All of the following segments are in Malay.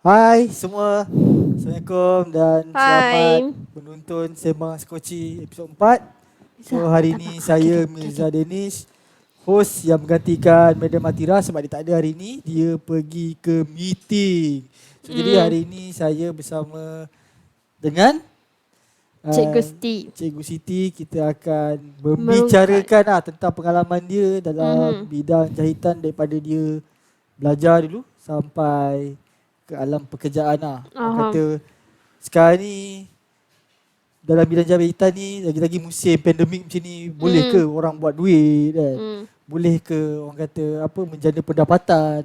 Hai semua, Assalamualaikum dan selamat Hai. menonton Sembang Skoci episod 4. So Bisa hari tak apa. ini saya Mirza Danish, host yang menggantikan Madam Atira sebab dia tak ada hari ini. Dia pergi ke meeting. So jadi hari ini saya bersama dengan Cikgu uh, Siti. Cikgu Siti. Kita akan Merungkat. membicarakan tentang pengalaman dia dalam Mhm. bidang jahitan daripada dia belajar dulu sampai ke alam pekerjaan lah. Orang Aha. kata sekarang ni dalam bidang jahitan ni lagi-lagi musim pandemik macam ni, boleh ke orang buat duit kan? Boleh ke orang kata apa menjana pendapatan?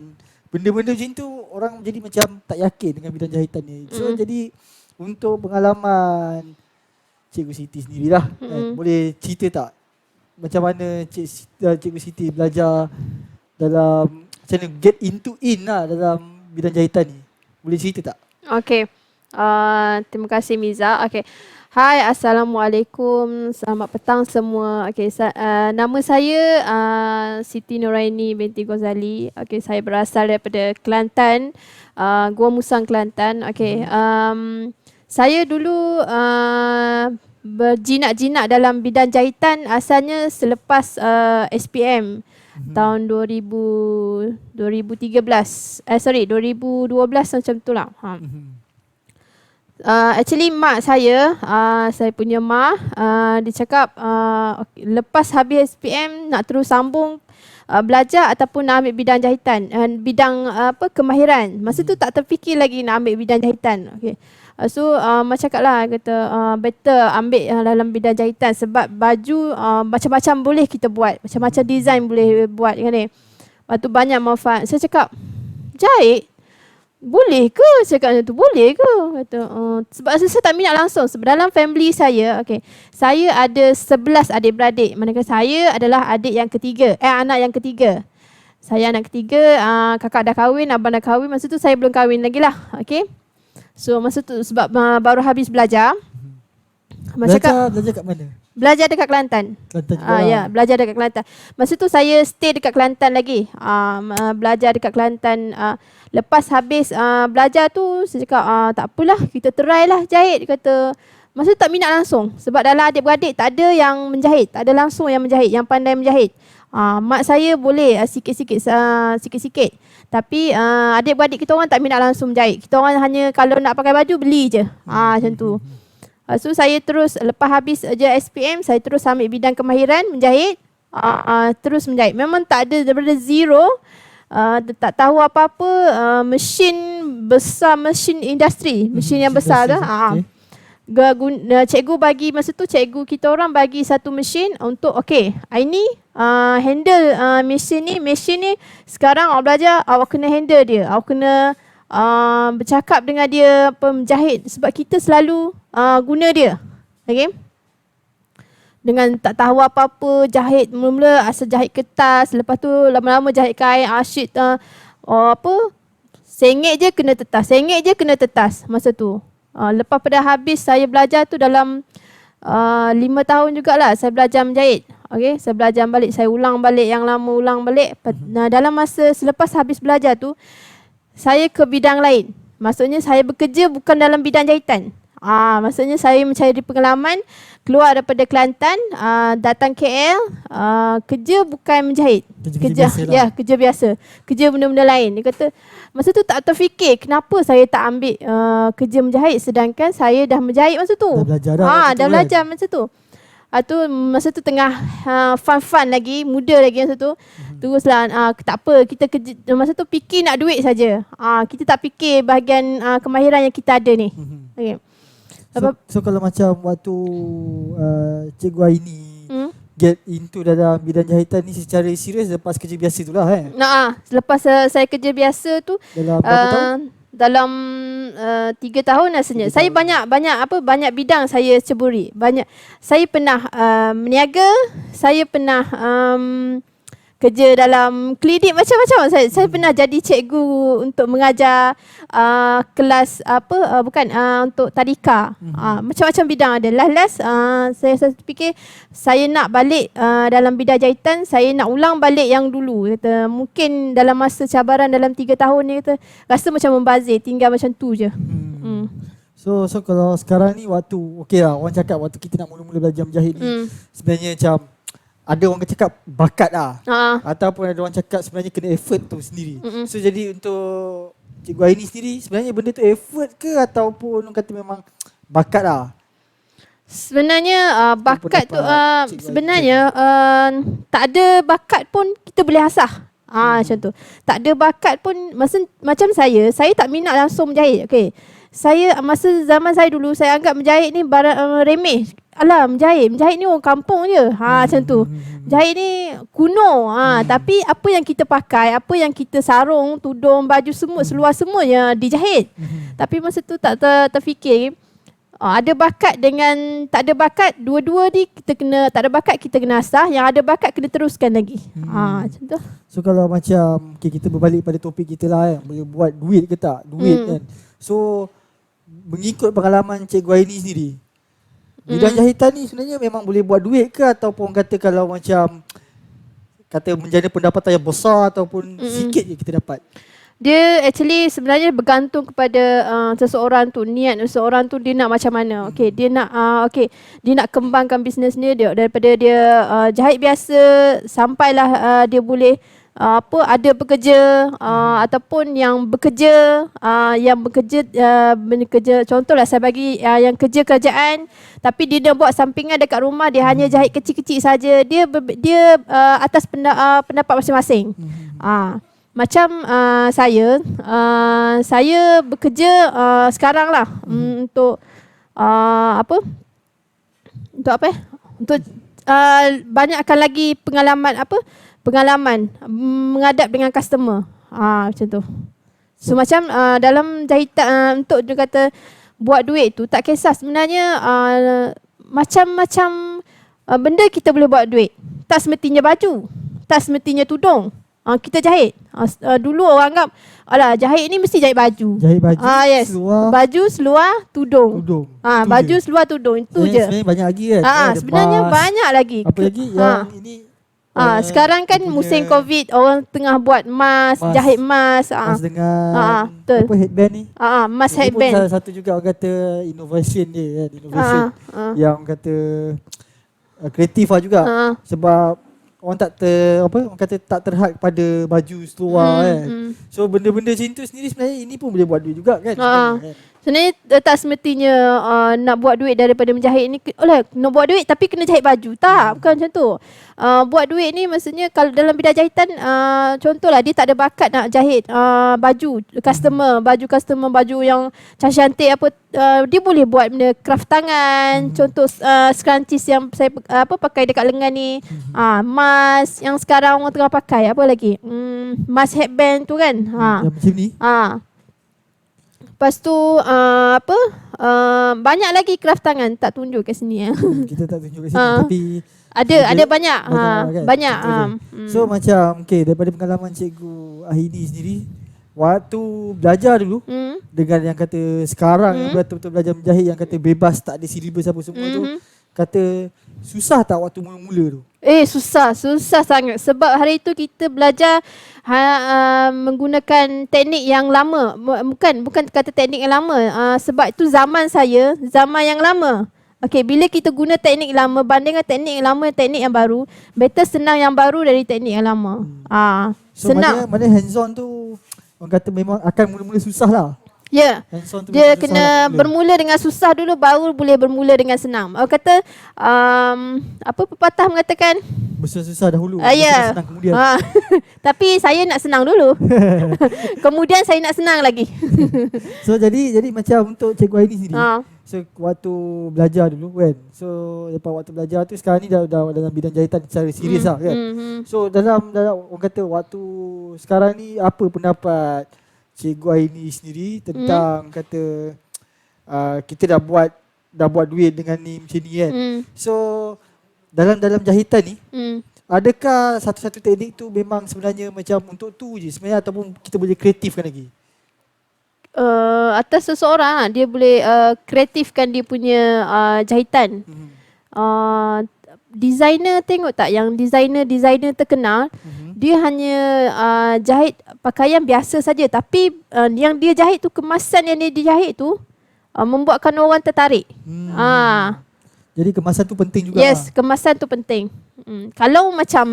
Benda-benda macam tu orang jadi macam tak yakin dengan bidang jahitan ni. So jadi untuk pengalaman Cikgu Siti sendirilah kan, boleh cerita tak macam mana Cikgu Siti belajar dalam macam mana get into lah dalam bidang jahitan ni? Boleh cerita tak? Okay. Terima kasih Miza. Okay. Hai, Assalamualaikum. Selamat petang semua. Okay, nama saya Siti Nuraini binti Ghazali. Okay, saya berasal daripada Kelantan, Gua Musang, Kelantan. Okay. Saya dulu berjinak-jinak dalam bidang jahitan asalnya selepas SPM. Tahun 2013 2012 macam tu lah. Actually mak saya punya mak, dia cakap lepas habis SPM nak terus sambung belajar ataupun nak ambil bidang jahitan, bidang kemahiran. Masa tu tak terfikir lagi nak ambil bidang jahitan. Okay. So mak cakap lah, kata better ambil dalam bidang jahitan sebab baju macam-macam boleh kita buat, macam-macam design boleh buat kan ni. Lepas tu banyak manfaat. Saya cakap, jahit? Boleh ke? Saya cakap tu, boleh ke? Kata, sebab saya tak minat langsung. Sebab dalam family saya, okay, saya ada 11 adik-beradik. Manakala saya adalah adik yang ketiga, anak yang ketiga. Saya anak ketiga, kakak dah kahwin, abang dah kahwin. Masa tu saya belum kahwin lagi lah. Okay. So masa tu sebab baru habis belajar. Belajar kat mana? Belajar dekat Kelantan. Kelantan juga. Ya, belajar dekat Kelantan. Masa tu saya stay dekat Kelantan lagi. Belajar dekat Kelantan. Lepas habis belajar tu, saya cakap tak apalah, kita try lah jahit. Dia kata, masa tu tak minat langsung. Sebab dalam adik-beradik tak ada yang menjahit. Tak ada langsung yang menjahit, yang pandai menjahit. Mak saya boleh sikit-sikit. Tapi adik-beradik kita orang tak minat langsung menjahit. Kita orang hanya kalau nak pakai baju, beli je. Macam tu. So saya terus lepas habis je SPM, saya terus ambil bidang kemahiran menjahit, terus menjahit. Memang tak ada daripada zero, tak tahu apa-apa, mesin besar, mesin industri, mesin yang besar tu. Cikgu bagi masa tu, cikgu kita orang bagi satu mesin untuk ini handle mesin ni sekarang awak belajar, awak kena handle dia, awak kena bercakap dengan dia penjahit sebab kita selalu guna dia. Okay. Dengan tak tahu apa-apa, jahit mula-mula asal jahit kertas, lepas tu lama-lama jahit kain, asyik sengit je kena tetas masa tu. Lepas pada habis saya belajar tu dalam 5 tahun jugalah saya belajar menjahit. Okay, saya belajar balik, saya ulang balik yang lama, ulang balik. Dalam masa selepas habis belajar tu, saya ke bidang lain. Maksudnya saya bekerja bukan dalam bidang jahitan. Maksudnya saya mencari pengalaman, keluar daripada Kelantan, datang KL, kerja bukan menjahit. Kerja biasa. Kerja benda-benda lain. Dia kata, masa tu tak terfikir kenapa saya tak ambil kerja menjahit sedangkan saya dah menjahit masa tu. Dah belajar masa tu. Masa tu tengah fun lagi, muda lagi masa tu. Teruslah tak apa, kita kerja, masa tu fikir nak duit saja. Kita tak fikir bahagian kemahiran yang kita ada ni. Okay. So kalau macam waktu Cikgu Aini get into dalam bidang jahitan ni secara serius lepas kerja biasa tu lah kan? Selepas saya kerja biasa tu dalam berapa tahun? Dalam 3 tahun rasanya. Saya banyak bidang saya ceburi. Banyak. Saya pernah meniaga, saya pernah kerja dalam klinik macam-macam. Saya pernah jadi cikgu untuk mengajar kelas untuk tadika. Macam-macam bidang ada. Last saya fikir saya nak balik dalam bidang jahitan, saya nak ulang balik yang dulu. Kata mungkin dalam masa cabaran dalam 3 tahun ni, kata rasa macam membazir, tinggal macam tu je. So kalau sekarang ni waktu okey lah, orang cakap waktu kita nak mula-mula belajar menjahit ni sebenarnya macam ada orang cakap bakat lah. Ataupun ada orang cakap sebenarnya kena effort tu sendiri. So jadi untuk Cikgu Aini sendiri sebenarnya benda tu effort ke ataupun orang kata memang bakat lah? Sebenarnya bakat tu sebenarnya tak ada bakat pun kita boleh asah. Macam tu. Tak ada bakat pun macam saya tak minat langsung menjahit. Okey. Saya masa zaman saya dulu saya anggap menjahit ni barang remeh. Alah, menjahit ni orang kampung je. Macam tu. Menjahit ni kuno. Tapi apa yang kita pakai, apa yang kita sarung, tudung, baju semua, seluar semua yang dijahit. Tapi masa tu tak terfikir ada bakat dengan tak ada bakat, dua-dua ni kita kena, tak ada bakat kita kena asah, yang ada bakat kena teruskan lagi. Macam tu. So kalau macam kita berbalik pada topik kita lah kan, boleh buat duit ke tak? Duit kan. So mengikut pengalaman Cikgu Aini sendiri, bidang jahitan ni sebenarnya memang boleh buat duit ke ataupun kata kalau macam kata menjana pendapatan yang besar ataupun sikit je kita dapat? Dia actually sebenarnya bergantung kepada seseorang tu, niat seseorang tu dia nak macam mana. Okey, dia nak dia nak kembangkan bisnes dia daripada dia jahit biasa sampailah dia boleh ada pekerja ataupun yang bekerja contohlah saya bagi yang kerja kerajaan tapi dia dah buat sampingan dekat rumah, dia hanya jahit kecil-kecil saja, dia atas pendapat masing-masing. Macam saya bekerja sekarang lah untuk banyakkan lagi pengalaman menghadap dengan customer. Macam tu. So macam dalam jahitan untuk dia kata buat duit tu tak kisah sebenarnya macam-macam benda kita boleh buat duit. Tak semestinya baju, tak semestinya tudung. Kita jahit. Dulu orang anggap jahit ni mesti jahit baju. Jahit baju, yes. seluar. Baju, seluar, tudung. Baju, seluar, tudung. Itu je. Sebenarnya banyak lagi kan. Sebenarnya banyak lagi. Apa lagi yang ini sekarang kan musim COVID, orang tengah buat mask, jahit mask. Mask dengan betul. apa headband ni? Mask ini headband. Pun salah satu juga orang kata innovation dia kan. Innovation yang orang kata kreatif lah juga. Sebab orang kata tak terhad pada baju seluar kan. So benda-benda macam tu sendiri sebenarnya ini pun boleh buat duit juga kan. Sebenarnya tak semestinya nak buat duit daripada menjahit ni. Nak buat duit tapi kena jahit baju. Tak, bukan macam tu. Buat duit ni maksudnya kalau dalam bidang jahitan, contohlah dia tak ada bakat nak jahit baju customer, baju yang cantik apa, dia boleh buat benda craft tangan. Contoh scrunchies yang saya pakai dekat lengan ni, mask yang sekarang orang tengah pakai, apa lagi, mask headband tu kan. Yang macam ni. Lepas tu banyak lagi craft tangan, tak tunjuk kat sini. Kita tak tunjuk kat sini tapi ada banyak. Banyak. So macam daripada pengalaman Cikgu Aini sendiri, waktu belajar dulu dengan yang kata sekarang yang betul-betul belajar menjahit yang kata bebas, tak ada silibus apa semua tu, kata susah tak waktu mula-mula tu? Susah sangat. Sebab hari itu kita belajar menggunakan teknik yang lama. Bukan kata teknik yang lama. Sebab itu zaman yang lama. Okey, bila kita guna teknik lama bandingkan teknik yang lama, teknik yang baru, better senang yang baru dari teknik yang lama. So senang. Mana hands-on tu orang kata memang akan mula-mula susah lah. Ya, dia kena bermula dengan susah dulu baru boleh bermula dengan senang. Orang kata pepatah mengatakan bersusah dahulu, ya. senang kemudian. Tapi saya nak senang dulu. Kemudian saya nak senang lagi. So jadi macam untuk Cikgu Aini sendiri. So waktu belajar dulu kan. So lepas waktu belajar tu sekarang ni dah dalam bidang jahitan secara serius lah kan. So dalam orang kata waktu sekarang ni apa pendapat Cikgu Aini sendiri tentang kata kita dah buat duit dengan ni macam ni kan. So dalam jahitan ni adakah satu-satu teknik tu memang sebenarnya macam untuk tu je sebenarnya, ataupun kita boleh kreatifkan lagi? Atas seseorang lah, dia boleh kreatifkan dia punya jahitan. Designer tengok tak yang designer terkenal, dia hanya jahit pakaian biasa saja, tapi yang dia jahit tu, kemasan yang dia jahit tu membuatkan orang tertarik. Jadi kemasan tu penting juga. Yes, kemasan tu penting. Kalau macam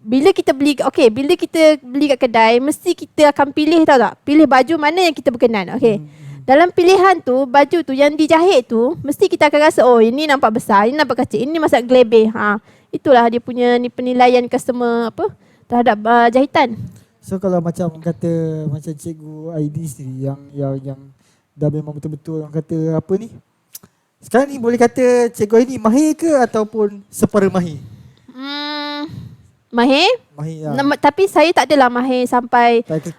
bila kita beli kat kedai, mesti kita akan pilih, tahu tak? Pilih baju mana yang kita berkenan. Dalam pilihan tu, baju tu yang dijahit tu, mesti kita akan rasa, oh ini nampak besar, ini nampak kecil, ini masuk gelebih. Itulah dia punya penilaian customer terhadap jahitan. So kalau macam kata macam Cikgu Aidi sendiri yang dah memang betul-betul orang kata apa ni, sekarang ni boleh kata Cikgu Aidi mahir ke ataupun separa mahir? Mahir? Mahir Tapi saya tak adalah mahir sampai tak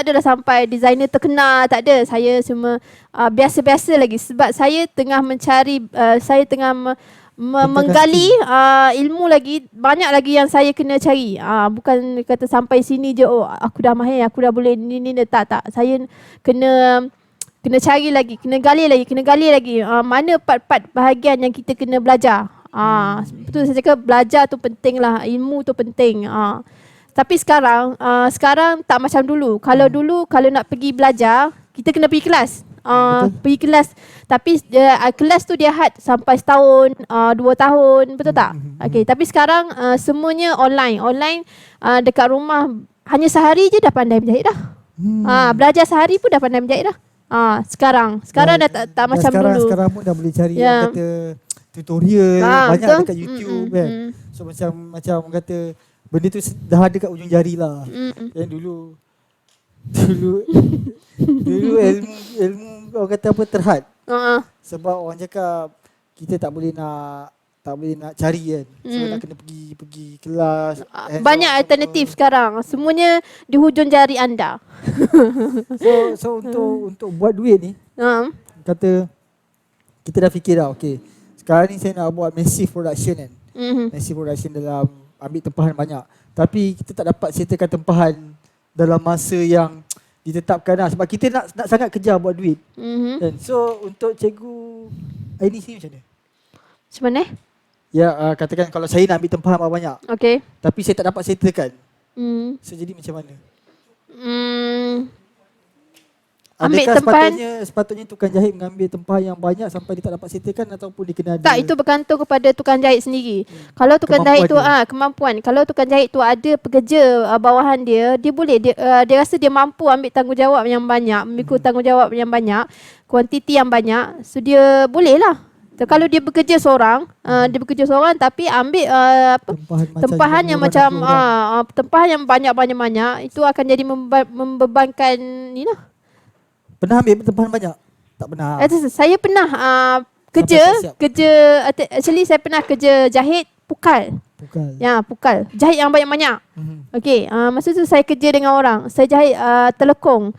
adalah sampai designer terkenal, tak ada. Saya cuma biasa-biasa lagi, sebab saya tengah mencari, saya tengah menggali ilmu lagi, banyak lagi yang saya kena cari. Bukan kata sampai sini je, oh aku dah mahir, aku dah boleh ni tak. Saya kena cari lagi, kena gali lagi. Mana part-part bahagian yang kita kena belajar. Betul saya cakap, belajar tu penting lah, ilmu tu penting. Tapi sekarang tak macam dulu. Kalau dulu kalau nak pergi belajar, kita kena pergi kelas. Pergi kelas. Tapi kelas tu dia had sampai setahun, 2 tahun, betul tak? Tapi sekarang semuanya online. Dekat rumah hanya sehari je dah pandai menjahit dah. Belajar sehari pun dah pandai menjahit dah. Sekarang dah tak macam dulu. Sekarang pun dah boleh cari yang kata tutorial banyak betul? Dekat YouTube kan. So macam orang kata benda tu dah ada kat ujung jari lah. Yang dulu ilmu orang kata apa terhad. Sebab orang cakap kita tak boleh nak cari kan. So nak kena pergi kelas. Banyak alternatif sekarang. Semuanya di hujung jari anda. So untuk buat duit ni, kata kita dah fikir dah, okay, sekarang ni saya nak buat massive production kan. Massive production dalam ambil tempahan banyak. Tapi kita tak dapat settlekan tempahan dalam masa yang ditetapkan lah. Sebab kita nak sangat kejar buat duit. Dan so untuk Cikgu Aini sini macam mana? Macam mana? Ya, katakan kalau saya nak ambil tempahan banyak. Tapi saya tak dapat settlekan. So jadi macam mana? Ambil adakah tempahan, sepatutnya tukang jahit mengambil tempahan yang banyak sampai dia tak dapat settlekan, ataupun dia kena ada? Tak, itu bergantung kepada tukang jahit sendiri. Kalau tukang jahit tu kemampuan. Kalau tukang jahit tu ada pekerja bawahan dia boleh dia rasa dia mampu ambil tanggungjawab yang banyak, memikul tanggungjawab yang banyak, kuantiti yang banyak. So dia boleh lah. So, kalau dia bekerja seorang, tapi ambil tempahan yang macam tempahan yang banyak, itu akan jadi membebankan ni lah. Pernah ambil tempahan banyak? Tak pernah. Saya pernah kerja actually saya pernah kerja jahit pukal. Ya, pukal. Jahit yang banyak-banyak. Masa tu saya kerja dengan orang. Saya jahit telekong.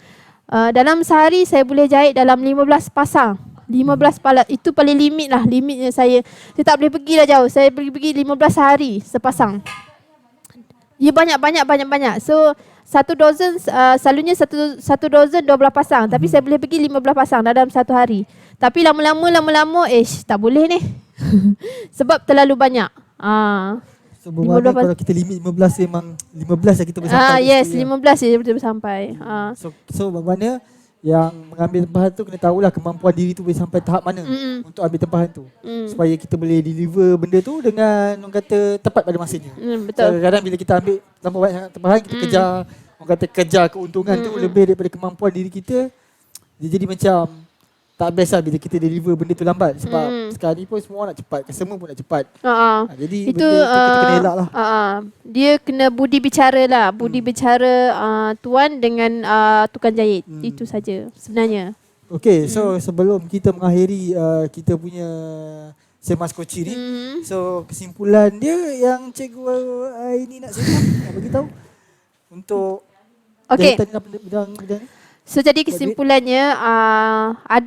Dalam sehari saya boleh jahit dalam 15 pasang. 15 pala, itu paling limit lah. Limitnya saya tak boleh pergi dah jauh. Saya pergi 15 hari sepasang. Ya, banyak. So satu dozen, selalunya satu dozen 12 pasang. Tapi saya boleh pergi 15 pasang dalam satu hari. Tapi lama-lama tak boleh ni. Sebab terlalu banyak. So bermakna kalau kita limit 15, memang 15 lah kita boleh sampai. Yes, 15 je betul sampai. So bermakna yang mengambil tempahan tu kena tahulah kemampuan diri tu boleh sampai tahap mana untuk ambil tempahan tu. Supaya kita boleh deliver benda tu dengan orang kata tepat pada masanya. Betul. So, kadang-kadang bila kita ambil terlalu banyak tempahan, kita kejar keuntungan tu lebih daripada kemampuan diri kita. Dia jadi macam tak best lah bila kita deliver benda tu lambat. Sebab sekarang ni pun semua nak cepat, semua pun nak cepat. Jadi itu, benda tu kita kena elak lah. Dia kena budi bicara lah. Budi bicara tuan dengan tukang jahit. Itu saja sebenarnya. Okay, so sebelum kita mengakhiri kita punya Semas Koci ni, so kesimpulan dia yang Cikgu ini nak bagi tahu untuk jahitan bidang ni. So jadi kesimpulannya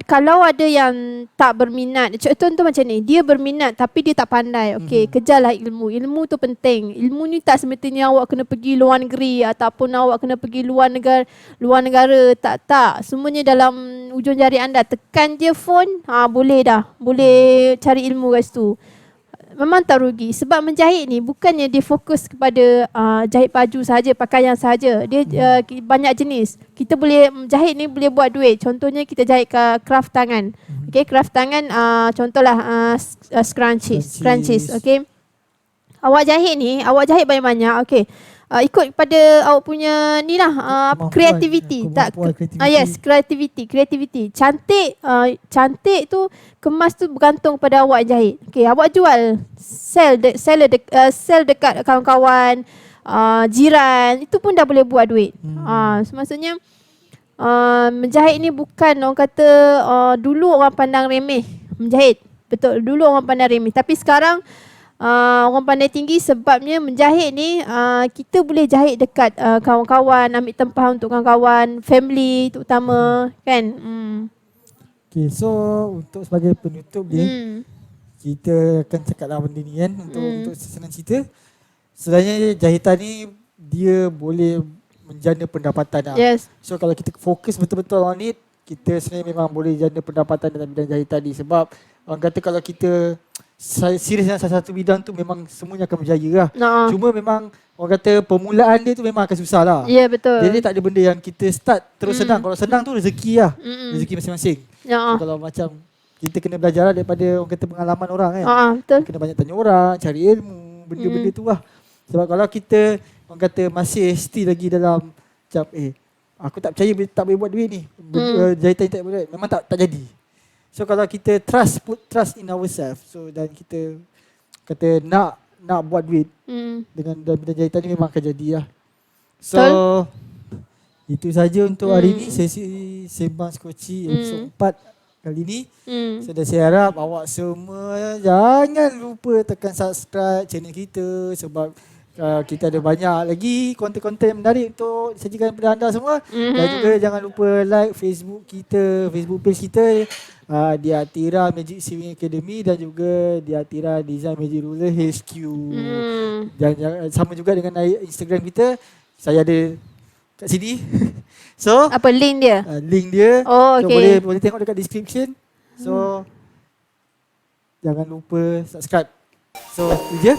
kalau ada yang tak berminat, contoh macam ni, dia berminat tapi dia tak pandai. Okey, kejarlah ilmu. Ilmu tu penting. Ilmu ni tak semestinya awak kena pergi luar negeri ataupun awak kena pergi luar negara. Tak. Semuanya dalam ujung jari anda. Tekan je phone, boleh dah. Boleh cari ilmu kat situ. Memang tak rugi sebab menjahit ni bukannya dia fokus kepada jahit baju saja, pakaian saja. Dia banyak jenis. Kita boleh jahit ni boleh buat duit. Contohnya kita jahit craft tangan. Okey, craft tangan contohlah scrunchies. Okey. Awak jahit banyak-banyak. Okey. Ikut pada awak punya ni lah creativity. Yes, creativity. Cantik tu kemas tu bergantung pada awak jahit. Okey, awak jual, sell dekat kawan-kawan, jiran, itu pun dah boleh buat duit. So maksudnya menjahit ni bukan orang kata dulu orang pandang remeh menjahit. Betul, dulu orang pandang remeh, tapi sekarang orang pandai tinggi sebabnya menjahit ni kita boleh jahit dekat kawan-kawan, ambil tempah untuk kawan-kawan, family terutama kan. Okay, so untuk sebagai penutup dia, kita akan cakap lah benda ni kan untuk senang cerita. Sebenarnya jahitan ni dia boleh menjana pendapatan lah. Yes. So kalau kita fokus betul-betul on it, kita sebenarnya memang boleh jana pendapatan dalam bidang jahitan ni. Sebab orang kata kalau kita serius dalam salah satu bidang tu memang semuanya akan berjaya lah. Cuma memang orang kata permulaan dia tu memang akan susah lah. Ya, betul. Jadi tak ada benda yang kita start terus senang. Kalau senang tu rezeki lah. Rezeki masing-masing. So, kalau macam kita kena belajar lah daripada orang kata pengalaman orang kan. Betul. Kena banyak tanya orang, cari ilmu, benda-benda tu lah. Sebab kalau kita orang kata masih still lagi dalam macam aku tak percaya tak boleh buat duit ni. Jahitan tak boleh, memang tak jadi. So kalau kita put trust in ourselves, so dan kita kata nak buat duit dengan bidang jahitan ni memang akan jadi lah. So itu saja untuk hari ni sesi Sembang Skoci episod 4 kali ni. So dan saya harap awak semua jangan lupa tekan subscribe channel kita sebab kita ada banyak lagi konten-konten menarik untuk disajikan kepada anda semua. Dan juga jangan lupa like Facebook page kita di Atira Magic Swimming Academy dan juga di Atira Design Magic Ruler HQ. Dan sama juga dengan Instagram kita. Saya ada kat sini. So apa link dia? Link dia. Oh, okay. So boleh tengok dekat description. So jangan lupa subscribe. So itu je.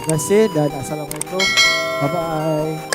Terima kasih dan Assalamualaikum. Bye-bye.